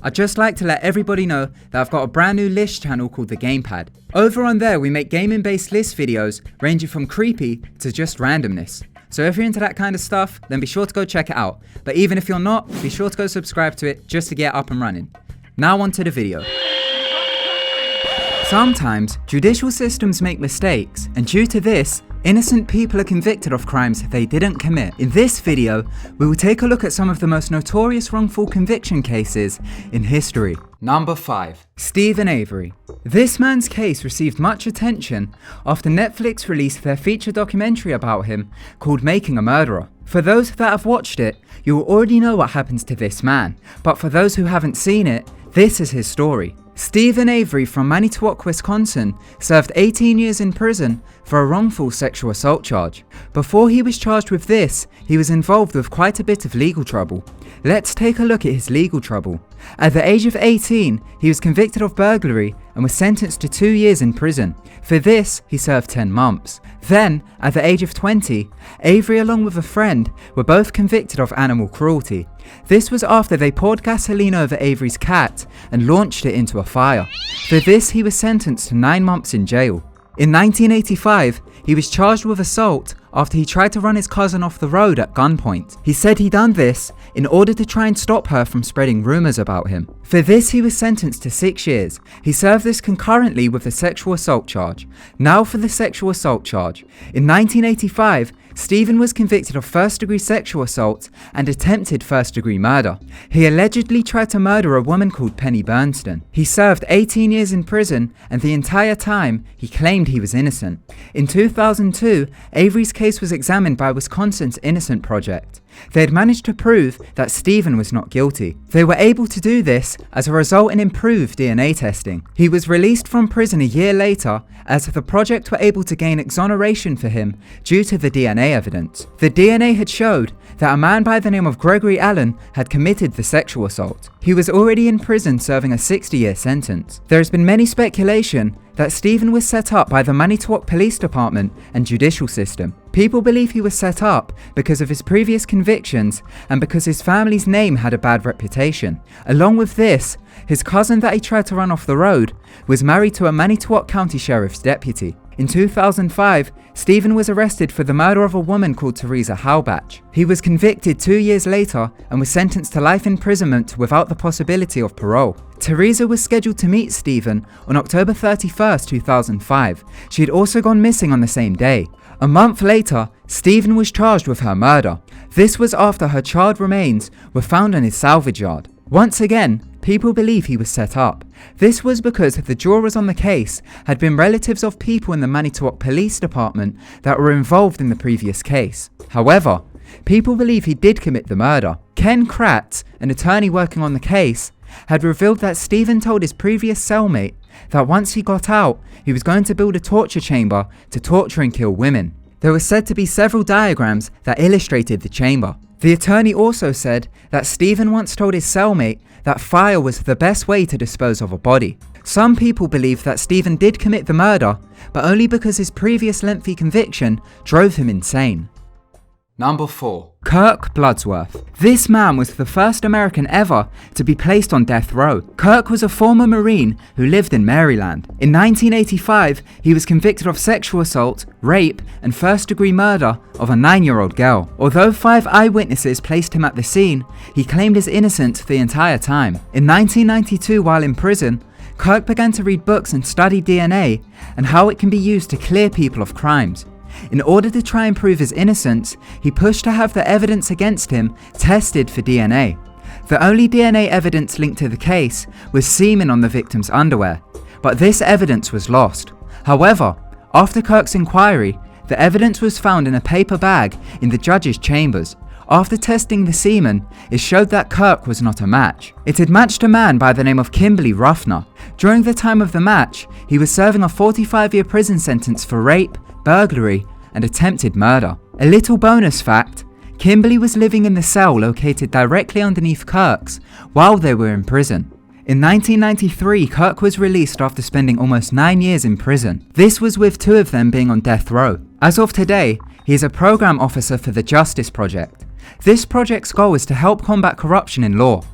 I'd just like to let everybody know that I've got a brand new list channel called The Gamepad. Over on there we make gaming based list videos ranging from creepy to just randomness. So if you're into that kind of stuff, then be sure to go check it out. But even if you're not, be sure to go subscribe to it just to get up and running. Now on to the video. Sometimes judicial systems make mistakes, and due to this, innocent people are convicted of crimes they didn't commit. In this video, we will take a look at some of the most notorious wrongful conviction cases in history. Number 5. Stephen Avery. This man's case received much attention after Netflix released their feature documentary about him called Making a Murderer. For those that have watched it, you will already know what happens to this man, but for those who haven't seen it, this is his story. Stephen Avery from Manitowoc, Wisconsin, served 18 years in prison for a wrongful sexual assault charge. Before he was charged with this, he was involved with quite a bit of legal trouble. Let's take a look at his legal trouble. At the age of 18, he was convicted of burglary and was sentenced to 2 years in prison. For this, he served 10 months. Then, at the age of 20, Avery along with a friend were both convicted of animal cruelty. This was after they poured gasoline over Avery's cat and launched it into a fire. For this, he was sentenced to 9 months in jail. In 1985, he was charged with assault after he tried to run his cousin off the road at gunpoint. He said he done this in order to try and stop her from spreading rumours about him. For this, he was sentenced to 6 years. He served this concurrently with the sexual assault charge. Now for the sexual assault charge. In 1985, Stephen was convicted of first-degree sexual assault and attempted first-degree murder. He allegedly tried to murder a woman called Penny Bernstein. He served 18 years in prison, and the entire time, he claimed he was innocent. In 2002, Avery's case was examined by Wisconsin's Innocent Project. They had managed to prove that Stephen was not guilty. They were able to do this as a result in improved DNA testing. He was released from prison a year later as the project were able to gain exoneration for him due to the DNA evidence. The DNA had showed that a man by the name of Gregory Allen had committed the sexual assault. He was already in prison serving a 60-year sentence. There has been many speculation that Stephen was set up by the Manitowoc Police Department and judicial system. People believe he was set up because of his previous convictions and because his family's name had a bad reputation. Along with this, his cousin that he tried to run off the road was married to a Manitowoc County Sheriff's deputy. In 2005, Stephen was arrested for the murder of a woman called Teresa Halbach. He was convicted 2 years later and was sentenced to life imprisonment without the possibility of parole. Teresa was scheduled to meet Stephen on October 31st, 2005. She had also gone missing on the same day. A month later, Stephen was charged with her murder. This was after her charred remains were found in his salvage yard. Once again, people believe he was set up. This was because the jurors on the case had been relatives of people in the Manitowoc Police Department that were involved in the previous case. However, people believe he did commit the murder. Ken Kratz, an attorney working on the case, had revealed that Stephen told his previous cellmate that once he got out, he was going to build a torture chamber to torture and kill women. There were said to be several diagrams that illustrated the chamber. The attorney also said that Stephen once told his cellmate that fire was the best way to dispose of a body. Some people believe that Stephen did commit the murder, but only because his previous lengthy conviction drove him insane. Number 4. Kirk Bloodsworth. This man was the first American ever to be placed on death row. Kirk was a former Marine who lived in Maryland. In 1985, he was convicted of sexual assault, rape, and first-degree murder of a 9-year-old girl. Although 5 eyewitnesses placed him at the scene, he claimed his innocence the entire time. In 1992, while in prison, Kirk began to read books and study DNA and how it can be used to clear people of crimes. In order to try and prove his innocence, he pushed to have the evidence against him tested for DNA. The only DNA evidence linked to the case was semen on the victim's underwear, but this evidence was lost. However, after Kirk's inquiry, the evidence was found in a paper bag in the judge's chambers. After testing the semen, it showed that Kirk was not a match. It had matched a man by the name of Kimberly Ruffner. During the time of the match, he was serving a 45-year prison sentence for rape, burglary, and attempted murder. A little bonus fact, Kimberly was living in the cell located directly underneath Kirk's while they were in prison. In 1993, Kirk was released after spending almost 9 years in prison. This was with 2 of them being on death row. As of today, he is a program officer for the Justice Project. This project's goal is to help combat corruption in law.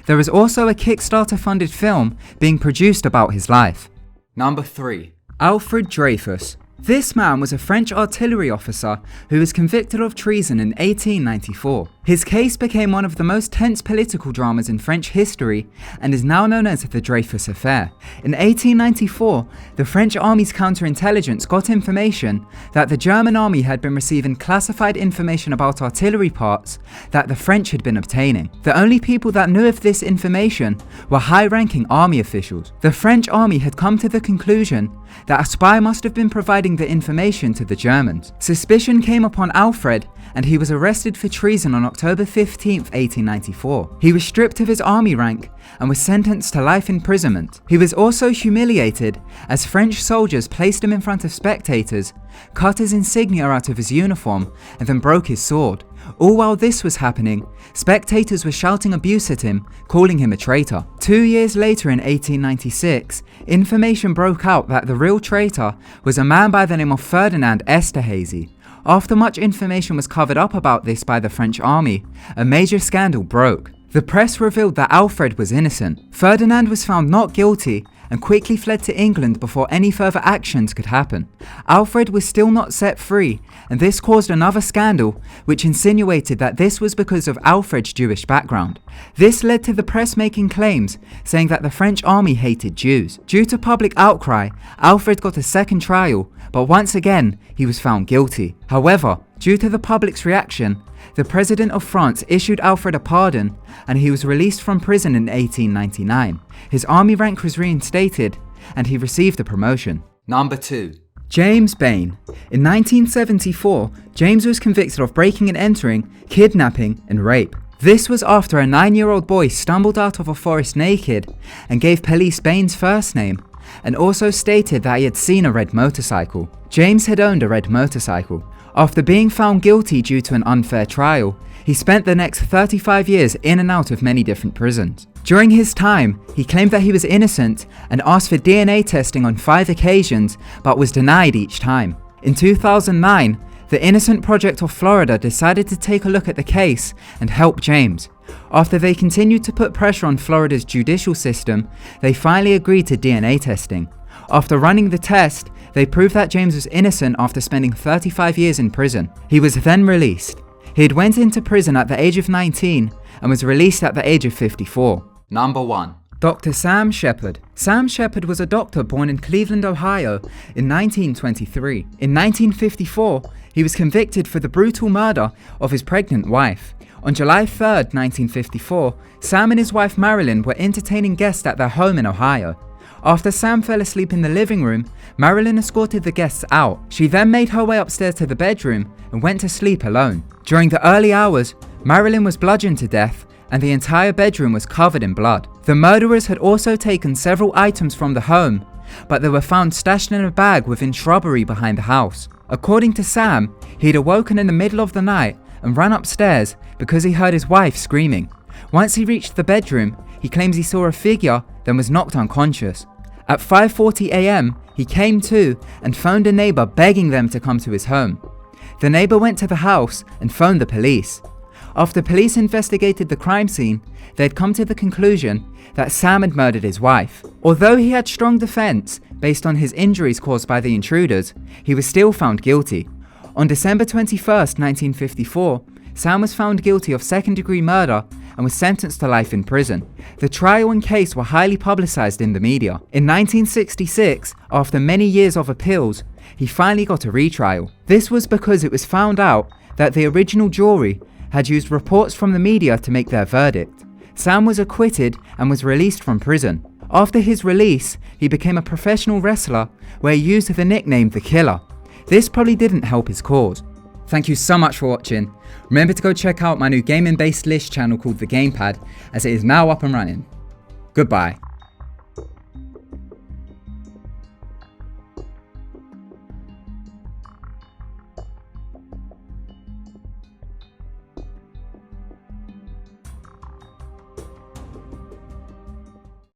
There is also a Kickstarter-funded film being produced about his life. Number 3. Alfred Dreyfus. This man was a French artillery officer who was convicted of treason in 1894. His case became one of the most tense political dramas in French history and is now known as the Dreyfus Affair. In 1894, the French army's counterintelligence got information that the German army had been receiving classified information about artillery parts that the French had been obtaining. The only people that knew of this information were high-ranking army officials. The French army had come to the conclusion that a spy must have been providing the information to the Germans. Suspicion came upon Alfred and he was arrested for treason on October 15, 1894. He was stripped of his army rank and was sentenced to life imprisonment. He was also humiliated as French soldiers placed him in front of spectators, cut his insignia out of his uniform and then broke his sword. All while this was happening, spectators were shouting abuse at him, calling him a traitor. 2 years later in 1896, information broke out that the real traitor was a man by the name of Ferdinand Esterhazy. After much information was covered up about this by the French army, a major scandal broke. The press revealed that Alfred was innocent. Ferdinand was found not guilty and quickly fled to England before any further actions could happen. Alfred was still not set free, and this caused another scandal which insinuated that this was because of Alfred's Jewish background. This led to the press making claims saying that the French army hated Jews. Due to public outcry, Alfred got a second trial, but once again he was found guilty. However, due to the public's reaction, the President of France issued Alfred a pardon and he was released from prison in 1899. His army rank was reinstated and he received a promotion. Number 2. James Bain. In 1974, James was convicted of breaking and entering, kidnapping and rape. This was after a 9-year-old boy stumbled out of a forest naked and gave police Bain's first name and also stated that he had seen a red motorcycle. James had owned a red motorcycle. After being found guilty due to an unfair trial, he spent the next 35 years in and out of many different prisons. During his time, he claimed that he was innocent and asked for DNA testing on 5 occasions, but was denied each time. In 2009, the Innocent Project of Florida decided to take a look at the case and help James. After they continued to put pressure on Florida's judicial system, they finally agreed to DNA testing. After running the test, they proved that James was innocent after spending 35 years in prison. He was then released. He had went into prison at the age of 19 and was released at the age of 54. Number 1. Dr. Sam Sheppard. Sam Shepard was a doctor born in Cleveland, Ohio in 1923. In 1954, he was convicted for the brutal murder of his pregnant wife. On July 3, 1954, Sam and his wife Marilyn were entertaining guests at their home in Ohio. After Sam fell asleep in the living room, Marilyn escorted the guests out. She then made her way upstairs to the bedroom and went to sleep alone. During the early hours, Marilyn was bludgeoned to death and the entire bedroom was covered in blood. The murderers had also taken several items from the home, but they were found stashed in a bag within shrubbery behind the house. According to Sam, he'd awoken in the middle of the night and ran upstairs because he heard his wife screaming. Once he reached the bedroom, he claims he saw a figure, then was knocked unconscious. At 5:40 AM, he came to and phoned a neighbor begging them to come to his home. The neighbor went to the house and phoned the police. After police investigated the crime scene, they had come to the conclusion that Sam had murdered his wife. Although he had strong defense based on his injuries caused by the intruders, he was still found guilty. On December 21st, 1954, Sam was found guilty of second-degree murder and was sentenced to life in prison. The trial and case were highly publicized in the media. In 1966, after many years of appeals, he finally got a retrial. This was because it was found out that the original jury had used reports from the media to make their verdict. Sam was acquitted and was released from prison. After his release, he became a professional wrestler where he used the nickname The Killer. This probably didn't help his cause. Thank you so much for watching. Remember to go check out my new gaming based list channel called The Gamepad, as it is now up and running. Goodbye.